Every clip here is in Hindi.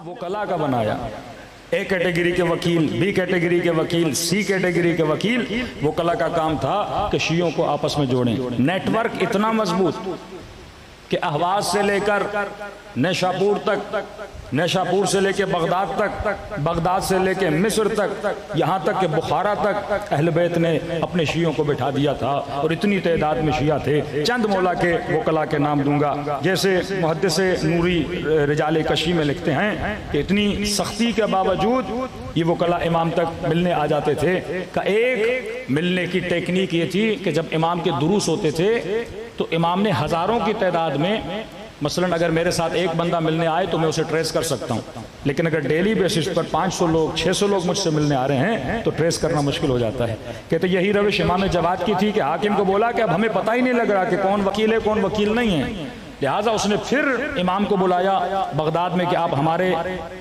वकला का बनाया। ए कैटेगरी के वकील, बी कैटेगरी के वकील, सी कैटेगरी के वकील। वकला का काम था कि शियों को आपस में जोड़ें। नेटवर्क इतना मजबूत कि अहवाज से लेकर नेशापुर तक, नेशापुर से लेकर बगदाद तक, बगदाद से लेकर मिस्र तक, यहाँ तक कि बुखारा तक अहले बैत ने अपने शियों को बिठा दिया था। और इतनी तादाद में शिया थे। चंद मौला के वकला के नाम दूंगा, जैसे मुहद्दिस नूरी रिजाले कशी में लिखते हैं कि इतनी सख्ती के बावजूद ये वकला इमाम तक मिलने आ जाते थे। का एक मिलने की टेक्निक ये थी कि जब इमाम के दुरूस होते थे तो इमाम ने हज़ारों की तादाद में, मसलन अगर मेरे साथ एक बंदा मिलने आए तो मैं उसे ट्रेस कर सकता हूँ, लेकिन अगर डेली बेसिस पर 500 लोग 600 लोग मुझसे मिलने आ रहे हैं तो ट्रेस करना मुश्किल हो जाता है। कहते यही रविश इमाम जवाद की थी कि हाकिम को बोला कि अब हमें पता ही नहीं लग रहा कि कौन वकील है कौन वकील नहीं है। लिहाजा उसने फिर इमाम को बुलाया बगदाद में कि आप हमारे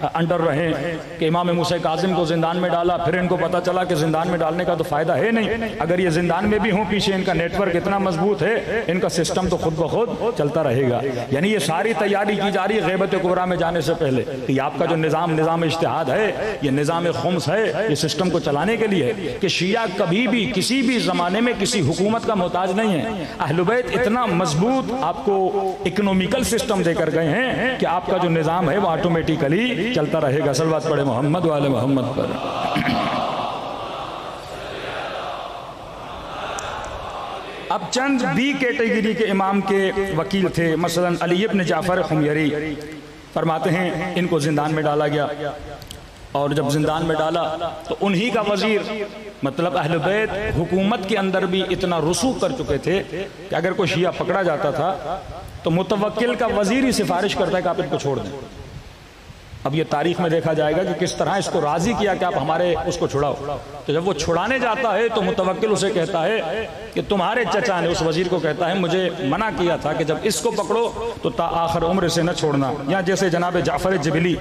अंडर रहें। कि इमाम मूसा काजिम को जिंदान में डाला। फिर इनको पता चला कि जिंदान में डालने का तो फायदा है नहीं, अगर ये जिंदान में भी हों पीछे इनका नेटवर्क इतना मजबूत है, इनका सिस्टम तो खुद ब खुद चलता रहेगा। यानी ये सारी तैयारी की जा रही है ग़ैबत कुबरा में जाने से पहले कि आपका जो निज़ाम इज्तिहाद है, ये निज़ाम खुम्स है, ये सिस्टम को चलाने के लिए है कि शिया कभी भी किसी भी ज़माने में किसी हुकूमत का मोहताज नहीं है। अहले बैत इतना मजबूत आपको इकोनॉमिकल सिस्टम देकर गए हैं कि आपका जो निज़ाम है वो ऑटोमेटिकली चलता रहेगा। सल्लल्लाहु अलैहि मोहम्मद वाले मोहम्मद पर। अब चंद बी कैटेगरी के इमाम के वकील थे, मसलन अली इब्न जाफर हुमयरी। फरमाते हैं इनको जिंदान में डाला गया और जब जिंदान में डाला तो उन्हीं का वजीर, मतलब अहले बैत हुकूमत के अंदर भी इतना रसूख कर चुके थे कि अगर कोई शिया पकड़ा जाता था तो मुतवक्किल का वजीर ही सिफारिश करता है कि आप इनको छोड़ दें। अब ये तारीख में देखा जाएगा कि किस तरह इसको राजी किया कि आप हमारे उसको छुड़ाओ। तो जब वो छुड़ाने जाता है तो मुतवक्किल उसे कहता है कि तुम्हारे चचा ने, उस वजीर को कहता है, मुझे मना किया था कि जब इसको पकड़ो तो ता आखिर उम्र से न छोड़ना। या जैसे जनाब जाफर जिबली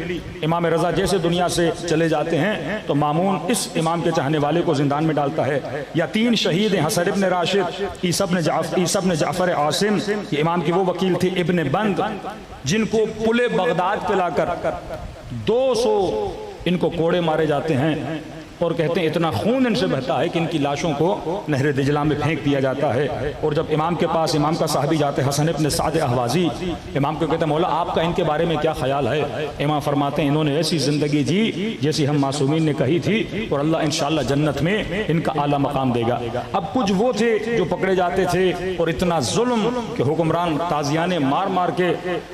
इमाम रजा जैसे दुनिया से चले जाते हैं तो मामून इस इमाम के चाहने वाले को जिंदान में डालता है। या 3 शहीद हसन इब्न राशिद, ईसा इब्न जाफर आसिम, ये इमाम की वो वकील थे, इब्न बंद, जिनको पुले बगदाद पे लाकर 200 इनको कोड़े मारे जाते हैं और कहते हैं इतना खून इनसे बहता है कि इनकी लाशों को नहर दिजला में फेंक दिया जाता है। और जब इमाम के पास इमाम का साहबी जाते हैं हसन इब्न साद अहवाजी, इमाम को कहते हैं मौला आपका इनके बारे में क्या ख्याल है। इमाम फरमाते हैं इन्होंने ऐसी ज़िंदगी जी जैसी हम मासूमीन ने कही थी और अल्लाह इंशाअल्लाह जन्नत में इनका आला मकाम देगा। अब कुछ वो थे जो पकड़े जाते थे और इतना जुल्म कि हुक्मरान ताजियाने मार मार के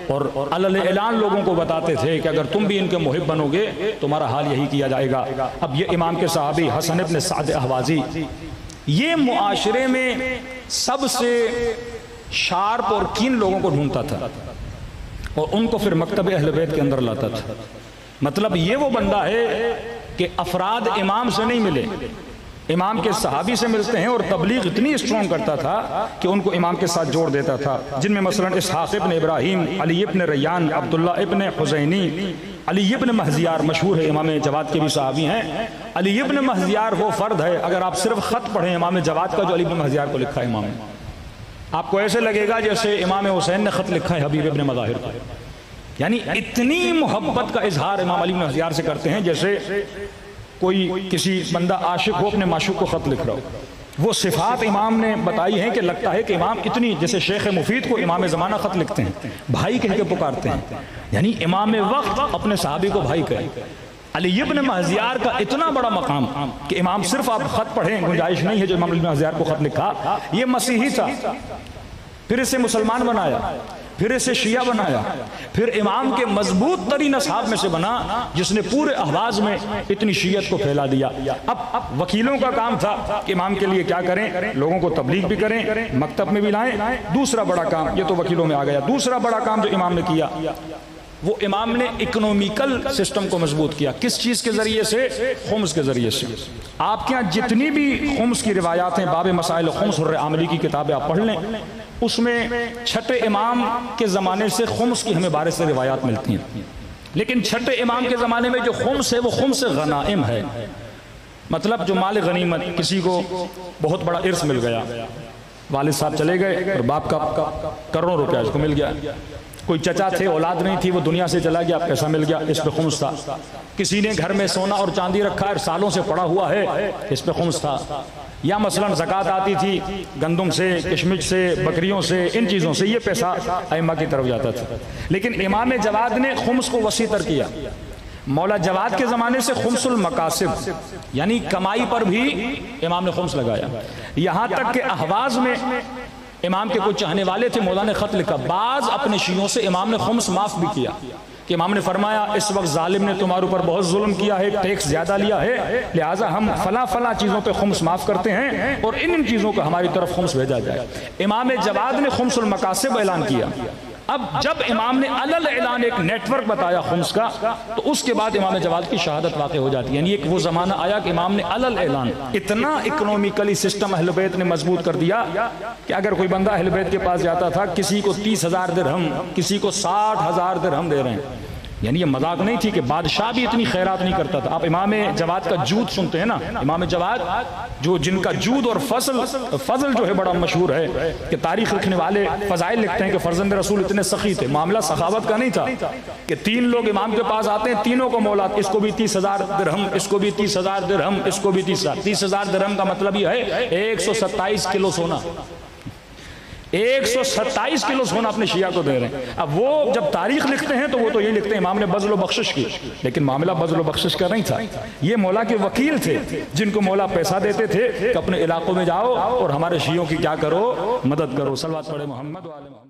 और अलल ऐलान लोगों को बताते थे कि अगर तुम भी इनके मुहिब बनोगे तुम्हारा हाल यही किया जाएगा। अब ये इमाम के साहबी हसन इब्न साद अहवाजी, ये मुआशरे में सबसे शार्प और कीन लोगों को ढूंढता था और उनको फिर मकतब अहले बैत के अंदर लाता था। मतलब ये वो बंदा है कि अफराद इमाम से नहीं मिले, इमाम के सहाबी से मिलते हैं और तबलीग इतनी स्ट्रॉन्ग करता था कि उनको इमाम के साथ जोड़ देता था। जिनमें मसलन इसहाक इब्न इब्राहिम, अली इब्न रैयान, अब्दुल्ला इब्न हुसैनी, अली इब्न महजियार मशहूर है, इमाम जवाद के भी सहाबी हैं। अली इब्न महजियार वो फर्द है, अगर आप सिर्फ खत पढ़ें इमाम जवाद का जो अली इब्न महजियार को लिखा है इमाम ने, आपको ऐसे लगेगा जैसे इमाम हुसैन ने खत लिखा है हबीब इब्न मज़ाहिर को। यानी इतनी मोहब्बत का इजहार इमाम अली इब्न महजियार से करते हैं जैसे कोई किसी बंदा आशिक हो अपने माशूक को खत लिख रहा हो। वो सिफात इमाम ने बताई हैं कि लगता है कि इमाम इतनी, जैसे शेख मुफीद को इमाम ज़माना खत लिखते हैं, भाई कह के पुकारते हैं, यानी इमाम वक्त अपने सहाबी को भाई कहे। अली इब्न महजियार का इतना बड़ा मकाम कि इमाम सिर्फ आप खत पढ़ें, गुंजाइश नहीं है जो इमाम इब्न महजियार को खत लिखा। ये मसीही था, फिर इसे मुसलमान बनाया, फिर इसे शिया बनाया, फिर इमाम के मजबूत तरीन असहाब में से बना जिसने पूरे अहवाज में इतनी शियत को फैला दिया। अब वकीलों का काम था कि इमाम के लिए क्या करें, लोगों को तबलीग भी करें, मकतब में भी लाएं। दूसरा बड़ा काम, ये तो वकीलों में आ गया, दूसरा बड़ा काम जो इमाम ने किया वो इमाम ने इकोनॉमिकल सिस्टम को मजबूत किया। किस चीज़ के ज़रिए से? खुम्स के ज़रिए से। आपके यहाँ जितनी भी खुम्स की रिवायात हैं, बाब मसाइल खुम्स हुर्र आमली की किताबें आप पढ़ लें, उसमें छठे इमाम के ज़माने से खुम्स की हमें बारे से रिवायात मिलती हैं। लेकिन छठे इमाम के ज़माने में जो खुम्स है वो खुम्स गनाइम है, मतलब जो माल गनीमत, किसी को बहुत बड़ा इर्स मिल गया, वालिद साहब चले गए और बाप का करोड़ों रुपया इसको मिल गया, कोई चचा थे, औलाद नहीं थी, वो दुनिया से चला गया, पैसा मिल गया, इस पे खुम्स था। किसी ने घर में सोना और चांदी रखा है, सालों से पड़ा हुआ है, इस पे खुम्स था। या मसलन ज़कात आती थी गंदुम से, किशमिश से, बकरियों से, इन चीज़ों से, ये पैसा अइम्मा की तरफ जाता था। लेकिन इमाम जवाद ने खुम्स को वसी तर किया। मौला जवाद के ज़माने से खुम्सुल मकासिब यानी कमाई पर भी इमाम ने खुम्स लगाया। यहाँ तक कि अहवाज में इमाम के कुछ चाहने वाले थे, मौला ने ख़त लिखा, बाज़ अपने शियों से इमाम ने खुम्स माफ़ भी किया कि इमाम ने फरमाया इस वक्त जालिम ने तुम्हारे ऊपर बहुत जुल्म किया है, टैक्स ज़्यादा लिया है, लिहाजा हम फला फला चीज़ों पे खुम्स माफ़ करते हैं और इन चीज़ों को हमारी तरफ खुम्स भेजा जाए। इमाम जवाद ने खुम्सुल मकासिब ऐलान किया। अब जब इमाम ने अलल ऐलान एक नेटवर्क बताया खुम्स का, तो उसके बाद इमाम जवाद की शहादत वाक़ई हो जाती है। यानी एक वो ज़माना आया कि इमाम ने अलल ऐलान इतना इकोनॉमिकली सिस्टम अहल बैत ने मजबूत कर दिया कि अगर कोई बंदा अहल बैत के पास जाता था, किसी को 30,000 दिरहम, किसी को 60,000 दिरहम दे रहे हैं। यानी ये मजाक नहीं थी कि बादशाह भी इतनी खैरात नहीं करता था। आप इमाम जवाद का जूद सुनते हैं ना, इमाम जवाद जो जिनका जूद और फजल जो है बड़ा मशहूर है कि तारीख लिखने वाले फजाइल लिखते हैं कि फर्जंद रसूल इतने सखी थे। मामला सखावत का नहीं था कि 3 लोग इमाम के पास आते हैं, तीनों को मौला, इसको भी 30,000 दिरहम, इसको भी 30,000 दिरहम, इसको भी 30,000 दिरहम का मतलब यह है 127 किलो सोना, 127 किलो सोना अपने शिया को दे रहे हैं। अब वो जब तारीख लिखते हैं तो वो तो यही लिखते हैं इमाम ने बज़्ल व बख्शिश की, लेकिन मामला बज़्ल व बख्शिश का नहीं था। ये मौला के वकील थे जिनको मौला पैसा देते थे कि अपने इलाकों में जाओ और हमारे शियों की क्या करो, मदद करो। सल्लल्लाहु अलैहि मोहम्मद।